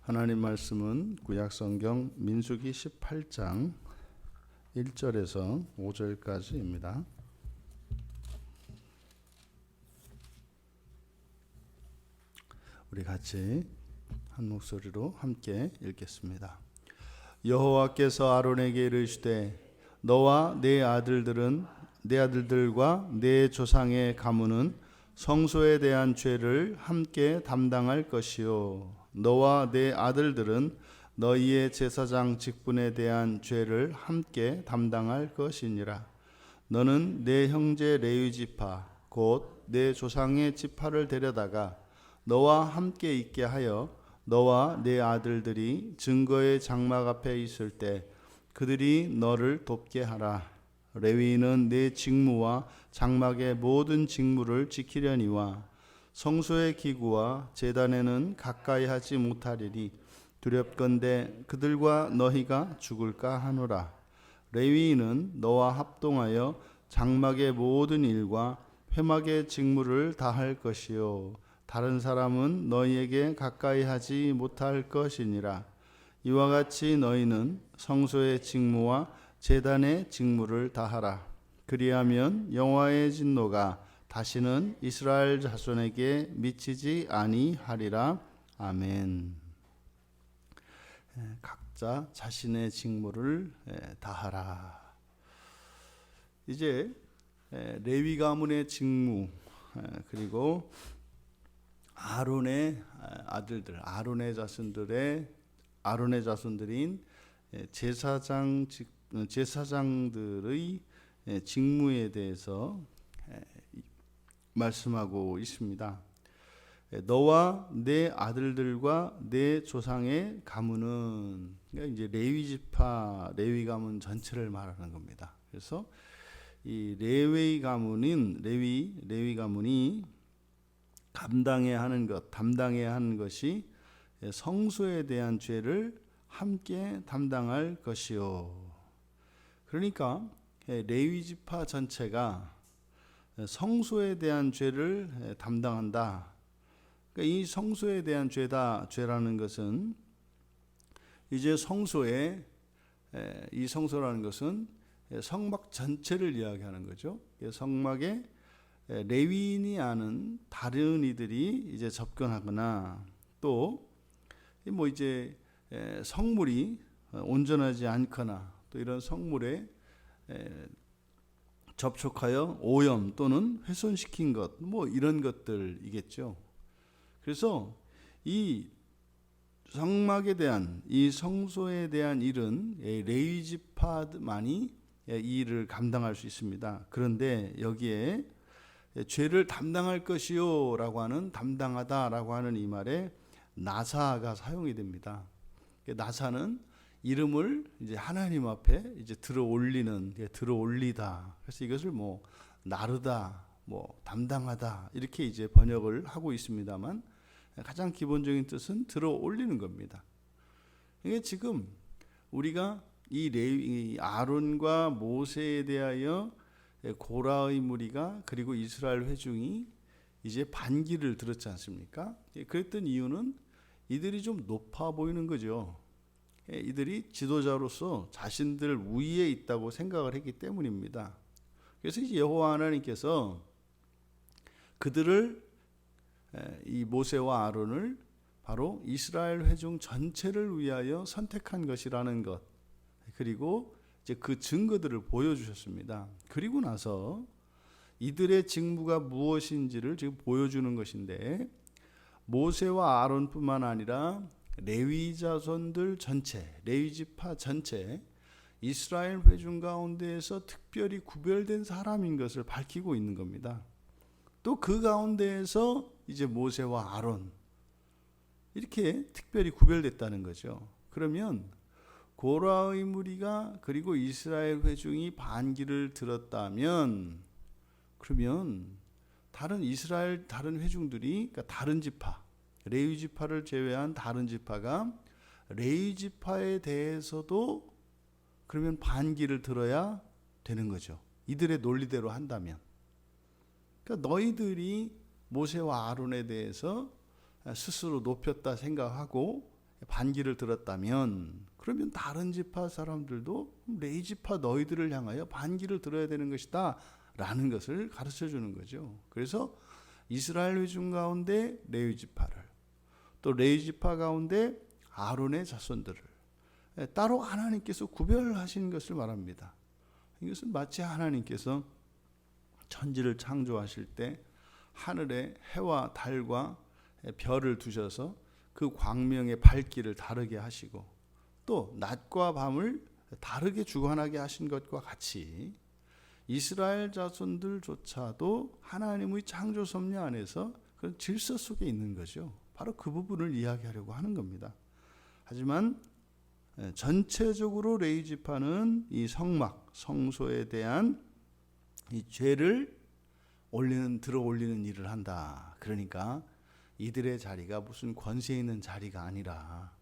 하나님 말씀은 구약성경 민수기 18장 1절에서 5절까지입니다. 우리 같이 한 목소리로 함께 읽겠습니다. 여호와께서 아론에게 이르시되 너와 내 아들들과 내 조상의 가문은 성소에 대한 죄를 함께 담당할 것이요 너와 내 아들들은 너희의 제사장 직분에 대한 죄를 함께 담당할 것이니라. 너는 내 형제 레위 지파 곧 내 조상의 지파를 데려다가 너와 함께 있게 하여 너와 내 아들들이 증거의 장막 앞에 있을 때 그들이 너를 돕게 하라. 레위인은 내 직무와 장막의 모든 직무를 지키려니와 성소의 기구와 제단에는 가까이 하지 못하리니 두렵건대 그들과 너희가 죽을까 하노라. 레위인은 너와 합동하여 장막의 모든 일과 회막의 직무를 다할 것이요 다른 사람은 너희에게 가까이 하지 못할 것이니라. 이와 같이 너희는 성소의 직무와 제단의 직무를 다하라. 그리하면 여호와의 진노가 다시는 이스라엘 자손에게 미치지 아니하리라. 아멘. 각자 자신의 직무를 다하라. 이제 레위 가문의 직무 그리고 아론의 아들들, 아론의 자손들인 제사장들의 직무에 대해서 말씀하고 있습니다. 너와 내 아들들과 내 조상의 가문은, 그러니까 이제 레위 가문 전체를 말하는 겁니다. 그래서 이 레위 가문이 담당해야 하는 것이 성소에 대한 죄를 함께 담당할 것이요. 그러니까 레위 지파 전체가 성소에 대한 죄를 담당한다. 그러니까 이 성소에 대한 죄라는 것은 이제 이 성소라는 것은 성막 전체를 이야기하는 거죠. 성막에 레위인이 아는 다른 이들이 이제 접근하거나 또 뭐 이제 성물이 온전하지 않거나 또 이런 성물에 접촉하여 오염 또는 훼손시킨 것, 뭐 이런 것들이겠죠. 그래서 이 성막에 대한, 이 성소에 대한 일은 레위 지파만이 이 일을 감당할 수 있습니다. 그런데 여기에 죄를 담당할 것이요 라고 하는, 담당하다라고 하는 이 말에 나사가 사용이 됩니다. 나사는 이름을 이제 하나님 앞에 이제 들어올리다. 그래서 이것을 뭐 나르다, 뭐 담당하다 이렇게 이제 번역을 하고 있습니다만 가장 기본적인 뜻은 들어올리는 겁니다. 이게 지금 우리가 이 아론과 모세에 대하여 고라의 무리가 그리고 이스라엘 회중이 이제 반기를 들었지 않습니까? 그랬던 이유는 이들이 좀 높아 보이는 거죠. 이들이 지도자로서 자신들 우위에 있다고 생각을 했기 때문입니다. 그래서 이제 여호와 하나님께서 그들을, 이 모세와 아론을 바로 이스라엘 회중 전체를 위하여 선택한 것이라는 것, 그리고 이제 그 증거들을 보여주셨습니다. 그리고 나서 이들의 직무가 무엇인지를 지금 보여주는 것인데, 모세와 아론뿐만 아니라 레위 자손들 전체, 레위 지파 전체, 이스라엘 회중 가운데에서 특별히 구별된 사람인 것을 밝히고 있는 겁니다. 또 그 가운데에서 이제 모세와 아론 이렇게 특별히 구별됐다는 거죠. 그러면 고라의 무리가 그리고 이스라엘 회중이 반기를 들었다면, 그러면 다른 회중들이, 그러니까 다른 지파, 레위 지파를 제외한 다른 지파가 레위 지파에 대해서도 그러면 반기를 들어야 되는 거죠. 이들의 논리대로 한다면. 그러니까 너희들이 모세와 아론에 대해서 스스로 높였다 생각하고 반기를 들었다면 그러면 다른 지파 사람들도 레위 지파 너희들을 향하여 반기를 들어야 되는 것이다 라는 것을 가르쳐 주는 거죠. 그래서 이스라엘 회중 가운데 레위 지파를, 또 레위 지파 가운데 아론의 자손들을 따로 하나님께서 구별하신 것을 말합니다. 이것은 마치 하나님께서 천지를 창조하실 때 하늘에 해와 달과 별을 두셔서 그 광명의 밝기를 다르게 하시고 또 낮과 밤을 다르게 주관하게 하신 것과 같이 이스라엘 자손들조차도 하나님의 창조 섭리 안에서 그런 질서 속에 있는 거죠. 바로 그 부분을 이야기하려고 하는 겁니다. 하지만 전체적으로 레위 지파는 이 성막, 성소에 대한 이 죄를 들어 올리는 일을 한다. 그러니까 이들의 자리가 무슨 권세 있는 자리가 아니라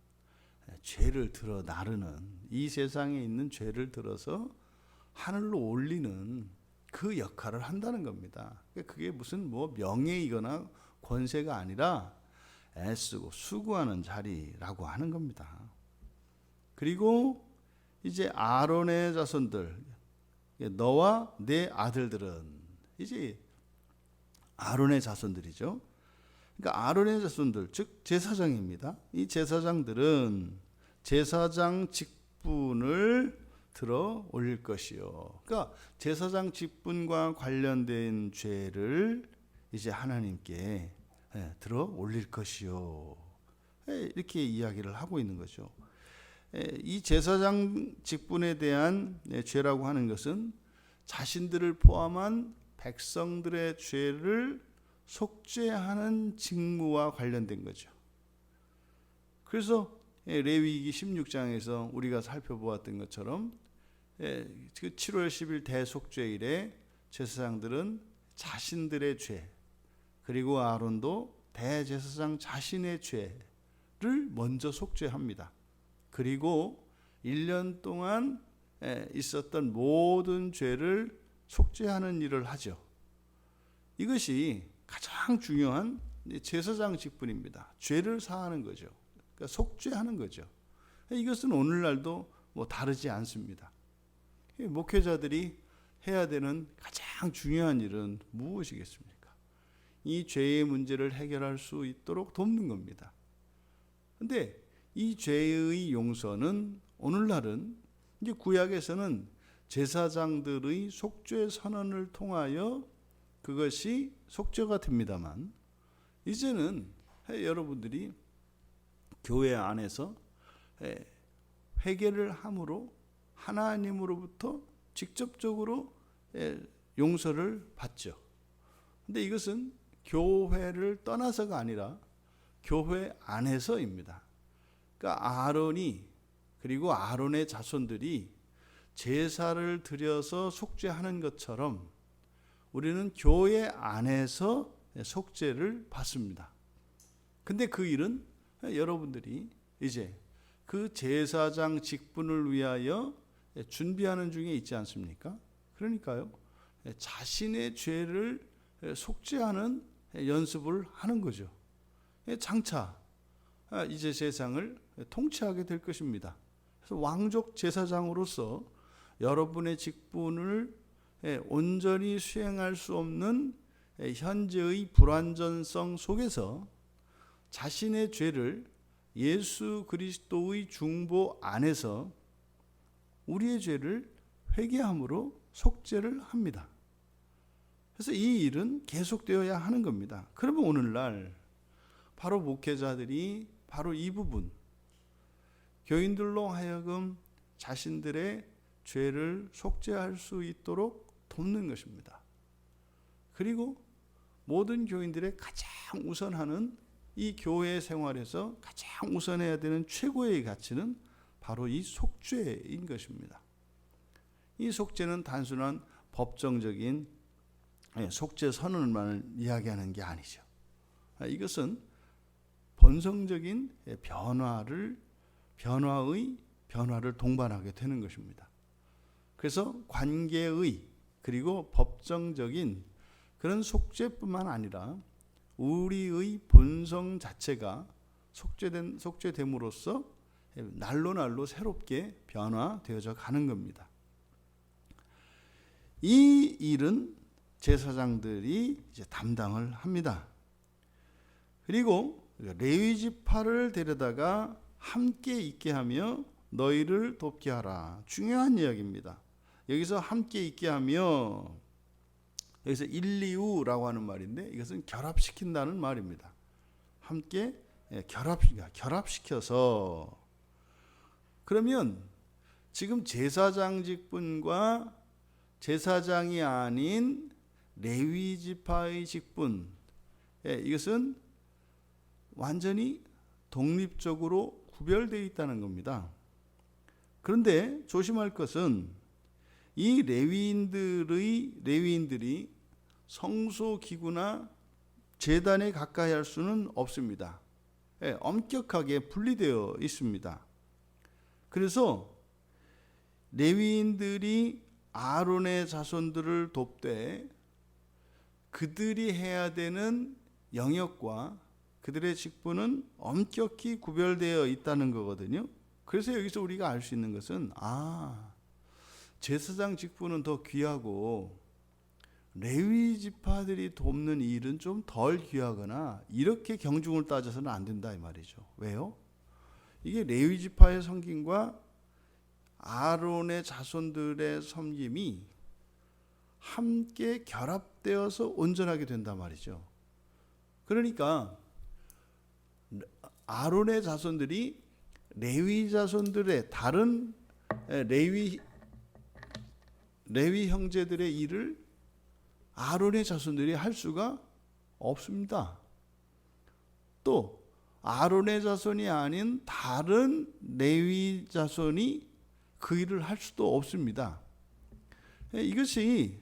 죄를 들어 나르는, 이 세상에 있는 죄를 들어서 하늘로 올리는 그 역할을 한다는 겁니다. 그게 무슨 명예이거나 권세가 아니라 애쓰고 수고하는 자리라고 하는 겁니다. 그리고 이제 아론의 자손들, 너와 내 아들들은 이제 아론의 자손들이죠. 그러니까 아론의 자손들, 즉 제사장입니다. 이 제사장들은 제사장 직분을 들어 올릴 것이요. 그러니까 제사장 직분과 관련된 죄를 이제 하나님께 들어 올릴 것이요. 이렇게 이야기를 하고 있는 거죠. 이 제사장 직분에 대한 죄라고 하는 것은 자신들을 포함한 백성들의 죄를 속죄하는 직무와 관련된 거죠. 그래서 레위기 16장에서 우리가 살펴보았던 것처럼 그 7월 10일 대속죄일에 제사장들은 자신들의 죄, 그리고 아론도 대제사장 자신의 죄를 먼저 속죄합니다. 그리고 1년 동안 있었던 모든 죄를 속죄하는 일을 하죠. 이것이 가장 중요한 제사장 직분입니다. 죄를 사하는 거죠. 그러니까 속죄하는 거죠. 이것은 오늘날도 다르지 않습니다. 목회자들이 해야 되는 가장 중요한 일은 무엇이겠습니까? 이 죄의 문제를 해결할 수 있도록 돕는 겁니다. 그런데 이 죄의 용서는 오늘날은 이제 구약에서는 제사장들의 속죄 선언을 통하여 그것이 속죄가 됩니다만, 이제는 여러분들이 교회 안에서 회개를 함으로 하나님으로부터 직접적으로 용서를 받죠. 근데 이것은 교회를 떠나서가 아니라 교회 안에서입니다. 그러니까 아론이, 그리고 아론의 자손들이 제사를 드려서 속죄하는 것처럼 우리는 교회 안에서 속죄를 받습니다. 근데 그 일은 여러분들이 이제 그 제사장 직분을 위하여 준비하는 중에 있지 않습니까? 그러니까요, 자신의 죄를 속죄하는 연습을 하는 거죠. 장차 이제 세상을 통치하게 될 것입니다. 그래서 왕족 제사장으로서 여러분의 직분을 온전히 수행할 수 없는 현재의 불완전성 속에서 자신의 죄를 예수 그리스도의 중보 안에서 우리의 죄를 회개함으로 속죄를 합니다. 그래서 이 일은 계속되어야 하는 겁니다. 그러면 오늘날 바로 목회자들이 바로 이 부분, 교인들로 하여금 자신들의 죄를 속죄할 수 있도록 돕는 것입니다. 그리고 모든 교인들의 가장 우선하는 이 교회 생활에서 가장 우선해야 되는 최고의 가치는 바로 이 속죄인 것입니다. 이 속죄는 단순한 법정적인 속죄 선언만을 이야기하는 게 아니죠. 이것은 본성적인 변화를 동반하게 되는 것입니다. 그래서 관계의, 그리고 법정적인 그런 속죄뿐만 아니라 우리의 본성 자체가 속죄됨으로써 날로 새롭게 변화되어져 가는 겁니다. 이 일은 제사장들이 이제 담당을 합니다. 그리고 레위 지파를 데려다가 함께 있게 하며 너희를 돕게 하라. 중요한 이야기입니다. 여기서 함께 있게 하며, 여기서 일리우라고 하는 말인데 이것은 결합시킨다는 말입니다. 함께 결합시켜서. 그러면 지금 제사장 직분과 제사장이 아닌 레위 지파의 직분, 이것은 완전히 독립적으로 구별되어 있다는 겁니다. 그런데 조심할 것은 이 레위인들이 성소 기구나 제단에 가까이 할 수는 없습니다. 엄격하게 분리되어 있습니다. 그래서 레위인들이 아론의 자손들을 돕되 그들이 해야 되는 영역과 그들의 직분은 엄격히 구별되어 있다는 거거든요. 그래서 여기서 우리가 알 수 있는 것은 제사장 직분은 더 귀하고 레위 지파들이 돕는 일은 좀 덜 귀하거나 이렇게 경중을 따져서는 안 된다 이 말이죠. 왜요? 이게 레위 지파의 섬김과 아론의 자손들의 섬김이 함께 결합되어서 온전하게 된단 말이죠. 그러니까 아론의 자손들이 레위 자손들의 다른 레위 형제들의 일을 아론의 자손들이 할 수가 없습니다. 또 아론의 자손이 아닌 다른 레위 자손이 그 일을 할 수도 없습니다. 이것이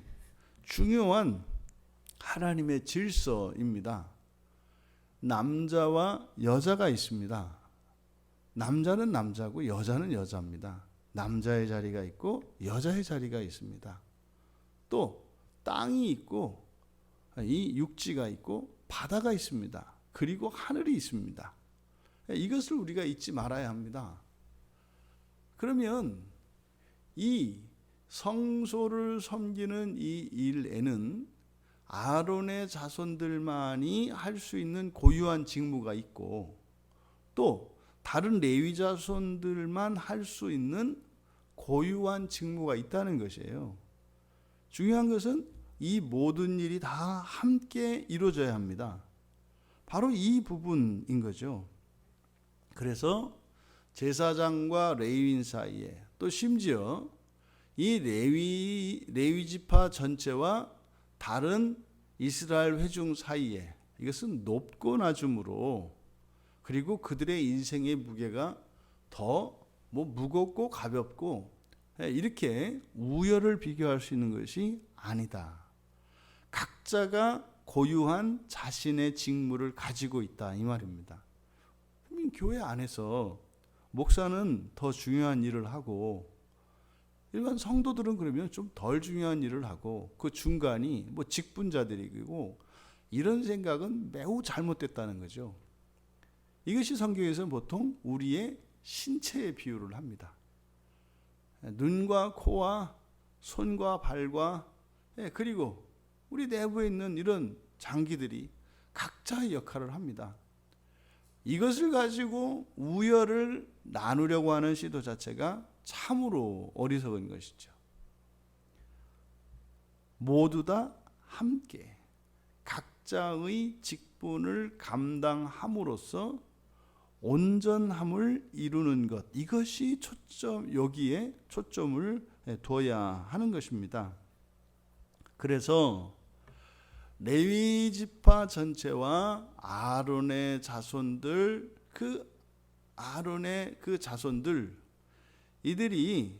중요한 하나님의 질서입니다. 남자와 여자가 있습니다. 남자는 남자고 여자는 여자입니다. 남자의 자리가 있고 여자의 자리가 있습니다. 또 땅이 있고 이 육지가 있고 바다가 있습니다. 그리고 하늘이 있습니다. 이것을 우리가 잊지 말아야 합니다. 그러면 이 성소를 섬기는 이 일에는 아론의 자손들만이 할 수 있는 고유한 직무가 있고 또 다른 레위 자손들만 할 수 있는 고유한 직무가 있다는 것이에요. 중요한 것은 이 모든 일이 다 함께 이루어져야 합니다. 바로 이 부분인 거죠. 그래서 제사장과 레위인 사이에 또 심지어 이 레위 지파 전체와 다른 이스라엘 회중 사이에 이것은 높고 낮음으로 그리고 그들의 인생의 무게가 더 무겁고 가볍고 이렇게 우열을 비교할 수 있는 것이 아니다. 각자가 고유한 자신의 직무를 가지고 있다 이 말입니다. 교회 안에서 목사는 더 중요한 일을 하고 일반 성도들은 그러면 좀 덜 중요한 일을 하고 그 중간이 직분자들이고 이런 생각은 매우 잘못됐다는 거죠. 이것이 성경에서는 보통 우리의 신체의 비유를 합니다. 눈과 코와 손과 발과 그리고 우리 내부에 있는 이런 장기들이 각자의 역할을 합니다. 이것을 가지고 우열을 나누려고 하는 시도 자체가 참으로 어리석은 것이죠. 모두 다 함께 각자의 직분을 감당함으로써 온전함을 이루는 것, 이것이 여기에 초점을 둬야 하는 것입니다. 그래서 레위 지파 전체와 아론의 자손들, 아론의 그 자손들 이들이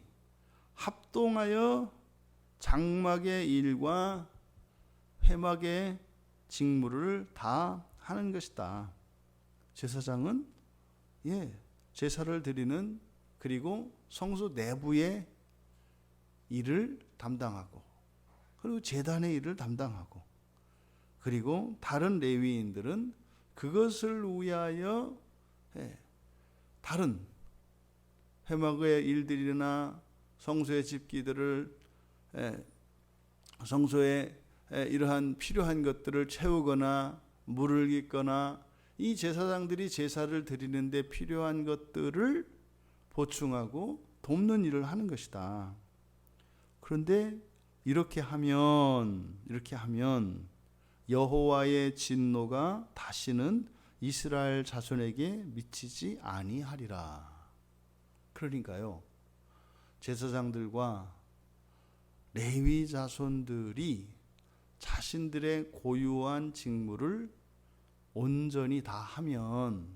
합동하여 장막의 일과 회막의 직무를 다 하는 것이다. 제사장은 제사를 드리는 그리고 성소 내부의 일을 담당하고 그리고 제단의 일을 담당하고 그리고 다른 레위인들은 그것을 위하여 다른 회막의 일들이나 성소의 집기들을 성소에 이러한 필요한 것들을 채우거나 물을 깃거나 이 제사장들이 제사를 드리는데 필요한 것들을 보충하고 돕는 일을 하는 것이다. 그런데 이렇게 하면 여호와의 진노가 다시는 이스라엘 자손에게 미치지 아니하리라. 그러니까요, 제사장들과 레위 자손들이 자신들의 고유한 직무를 온전히 다 하면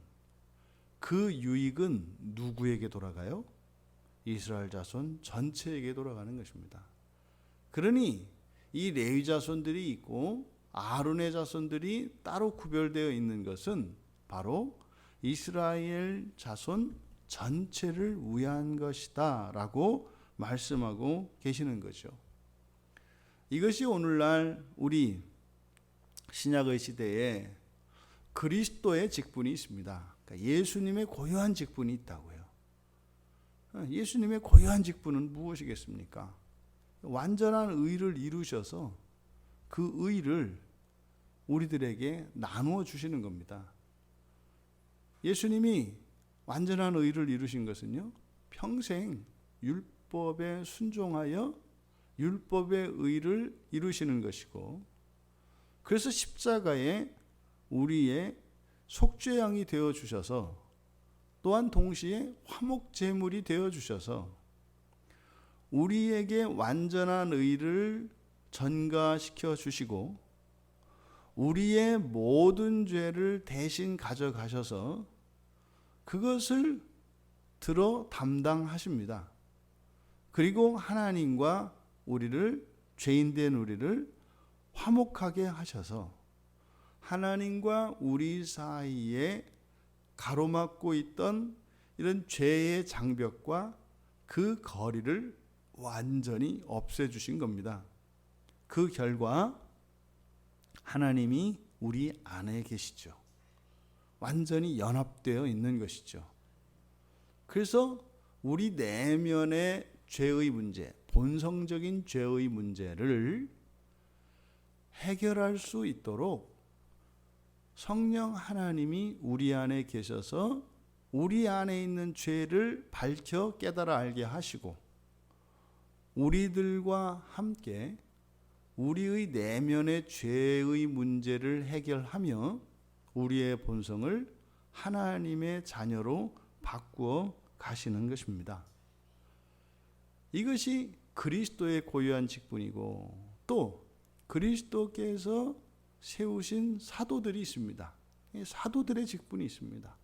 그 유익은 누구에게 돌아가요? 이스라엘 자손 전체에게 돌아가는 것입니다. 그러니 이 레위 자손들이 있고 아론의 자손들이 따로 구별되어 있는 것은 바로 이스라엘 자손 전체를 위한 것이다 라고 말씀하고 계시는 거죠. 이것이 오늘날 우리 신약의 시대에 그리스도의 직분이 있습니다. 그러니까 예수님의 고유한 직분이 있다고요. 예수님의 고유한 직분은 무엇이겠습니까? 완전한 의를 이루셔서 그 의를 우리들에게 나누어 주시는 겁니다. 예수님이 완전한 의를 이루신 것은요, 평생 율법에 순종하여 율법의 의를 이루시는 것이고, 그래서 십자가에 우리의 속죄양이 되어 주셔서 또한 동시에 화목 제물이 되어 주셔서 우리에게 완전한 의를 전가시켜 주시고 우리의 모든 죄를 대신 가져가셔서 그것을 들어 담당하십니다. 그리고 하나님과 우리를, 죄인된 우리를 화목하게 하셔서 하나님과 우리 사이에 가로막고 있던 이런 죄의 장벽과 그 거리를 완전히 없애주신 겁니다. 그 결과 하나님이 우리 안에 계시죠. 완전히 연합되어 있는 것이죠. 그래서 우리 내면의 죄의 문제, 본성적인 죄의 문제를 해결할 수 있도록 성령 하나님이 우리 안에 계셔서 우리 안에 있는 죄를 밝혀 깨달아 알게 하시고 우리들과 함께 우리의 내면의 죄의 문제를 해결하며 우리의 본성을 하나님의 자녀로 바꾸어 가시는 것입니다. 이것이 그리스도의 고유한 직분이고, 또 그리스도께서 세우신 사도들이 있습니다. 사도들의 직분이 있습니다.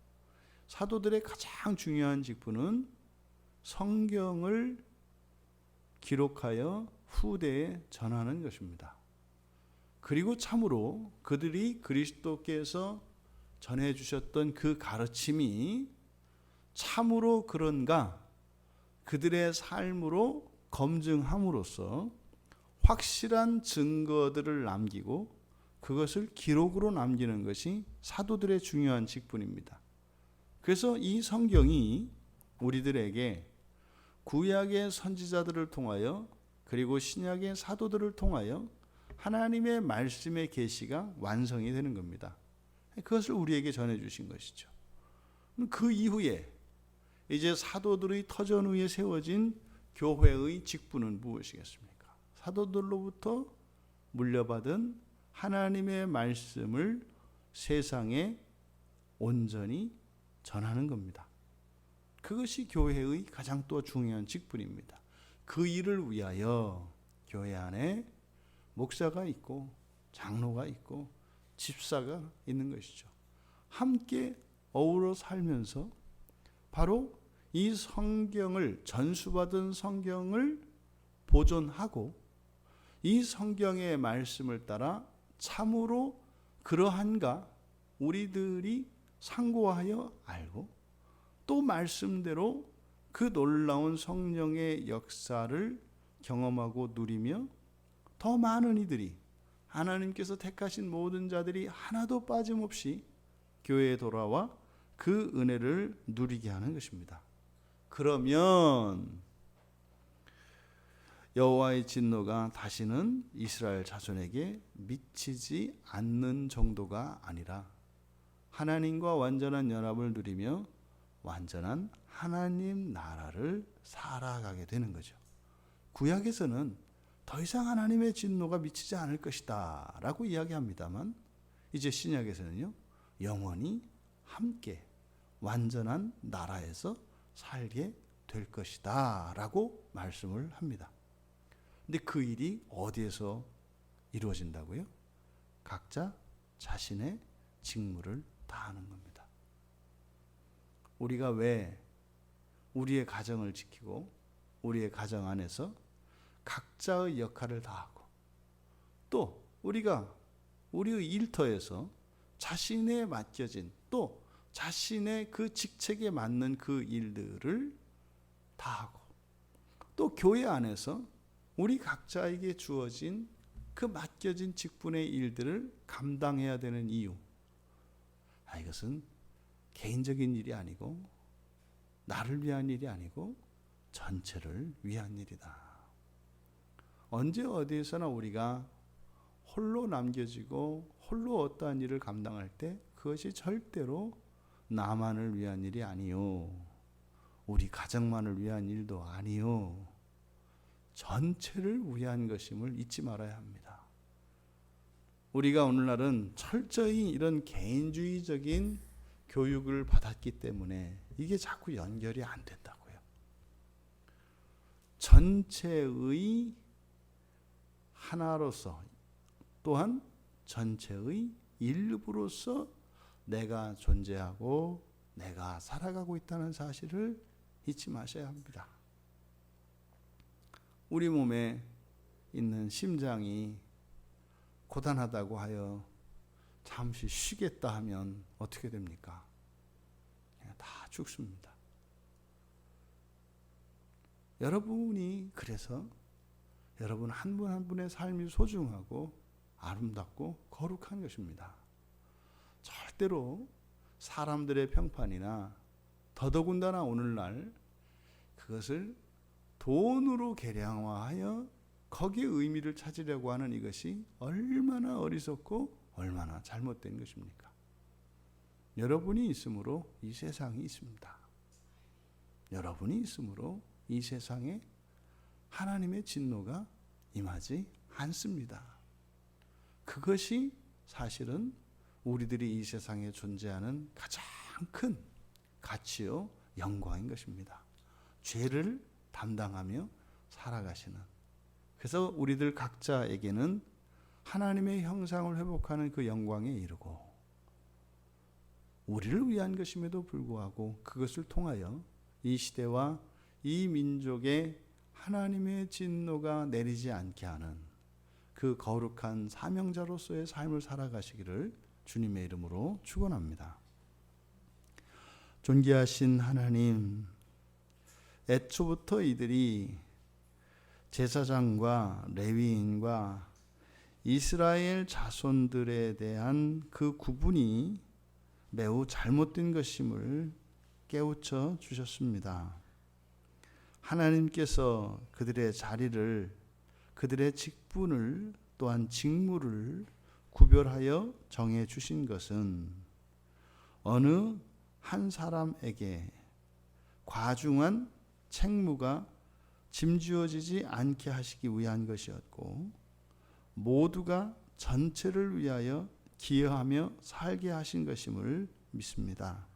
사도들의 가장 중요한 직분은 성경을 기록하여 후대에 전하는 것입니다. 그리고 참으로 그들이 그리스도께서 전해주셨던 그 가르침이 참으로 그런가 그들의 삶으로 검증함으로써 확실한 증거들을 남기고 그것을 기록으로 남기는 것이 사도들의 중요한 직분입니다. 그래서 이 성경이 우리들에게 구약의 선지자들을 통하여 그리고 신약의 사도들을 통하여 하나님의 말씀의 계시가 완성이 되는 겁니다. 그것을 우리에게 전해주신 것이죠. 그 이후에 이제 사도들의 터전 위에 세워진 교회의 직분은 무엇이겠습니까? 사도들로부터 물려받은 하나님의 말씀을 세상에 온전히 전하는 겁니다. 그것이 교회의 가장 또 중요한 직분입니다. 그 일을 위하여 교회 안에 목사가 있고 장로가 있고 집사가 있는 것이죠. 함께 어우러 살면서 바로 이 성경을, 전수받은 성경을 보존하고 이 성경의 말씀을 따라 참으로 그러한가 우리들이 상고하여 알고 또 말씀대로 그 놀라운 성령의 역사를 경험하고 누리며 더 많은 이들이, 하나님께서 택하신 모든 자들이 하나도 빠짐없이 교회에 돌아와 그 은혜를 누리게 하는 것입니다. 그러면 여호와의 진노가 다시는 이스라엘 자손에게 미치지 않는 정도가 아니라 하나님과 완전한 연합을 누리며 완전한 하나님 나라를 살아가게 되는 거죠. 구약에서는 더 이상 하나님의 진노가 미치지 않을 것이다 라고 이야기합니다만, 이제 신약에서는요, 영원히 함께 완전한 나라에서 살게 될 것이다 라고 말씀을 합니다. 근데 그 일이 어디에서 이루어진다고요? 각자 자신의 직무를 다하는 겁니다. 우리가 왜 우리의 가정을 지키고 우리의 가정 안에서 각자의 역할을 다하고, 또 우리가 우리의 일터에서 자신의 맡겨진, 또 자신의 그 직책에 맞는 그 일들을 다하고, 또 교회 안에서 우리 각자에게 주어진 그 맡겨진 직분의 일들을 감당해야 되는 이유, 이것은 개인적인 일이 아니고 나를 위한 일이 아니고 전체를 위한 일이다. 언제 어디에서나 우리가 홀로 남겨지고 홀로 어떠한 일을 감당할 때 그것이 절대로 나만을 위한 일이 아니요, 우리 가정만을 위한 일도 아니요, 전체를 위한 것임을 잊지 말아야 합니다. 우리가 오늘날은 철저히 이런 개인주의적인 교육을 받았기 때문에 이게 자꾸 연결이 안 된다고요. 전체의 하나로서, 또한 전체의 일부로서 내가 존재하고 내가 살아가고 있다는 사실을 잊지 마셔야 합니다. 우리 몸에 있는 심장이 고단하다고 하여 잠시 쉬겠다 하면 어떻게 됩니까? 그냥 다 죽습니다. 여러분이 그래서 여러분 한 분 한 분의 삶이 소중하고 아름답고 거룩한 것입니다. 절대로 사람들의 평판이나 더더군다나 오늘날 그것을 돈으로 계량화하여 거기에 의미를 찾으려고 하는 이것이 얼마나 어리석고 얼마나 잘못된 것입니까? 여러분이 있으므로 이 세상이 있습니다. 여러분이 있으므로 이 세상에 하나님의 진노가 임하지 않습니다. 그것이 사실은 우리들이 이 세상에 존재하는 가장 큰 가치요 영광인 것입니다. 죄를 담당하며 살아가시는, 그래서 우리들 각자에게는 하나님의 형상을 회복하는 그 영광에 이르고, 우리를 위한 것임에도 불구하고 그것을 통하여 이 시대와 이 민족에 하나님의 진노가 내리지 않게 하는 그 거룩한 사명자로서의 삶을 살아가시기를 주님의 이름으로 축원합니다. 존귀하신 하나님, 애초부터 이들이 제사장과 레위인과 이스라엘 자손들에 대한 그 구분이 매우 잘못된 것임을 깨우쳐 주셨습니다. 하나님께서 그들의 자리를, 그들의 직분을, 또한 직무를 구별하여 정해 주신 것은 어느 한 사람에게 과중한 책무가 짐지어지지 않게 하시기 위한 것이었고, 모두가 전체를 위하여 기여하며 살게 하신 것임을 믿습니다.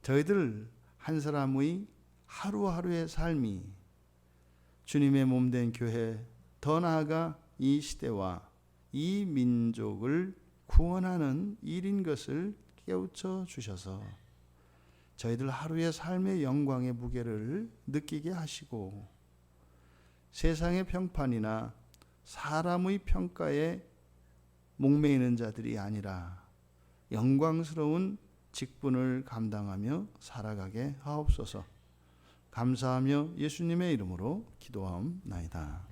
저희들 한 사람의 하루하루의 삶이 주님의 몸된 교회, 더 나아가 이 시대와 이 민족을 구원하는 일인 것을 깨우쳐 주셔서 저희들 하루의 삶의 영광의 무게를 느끼게 하시고, 세상의 평판이나 사람의 평가에 목매이는 자들이 아니라 영광스러운 직분을 감당하며 살아가게 하옵소서. 감사하며 예수님의 이름으로 기도하옵나이다.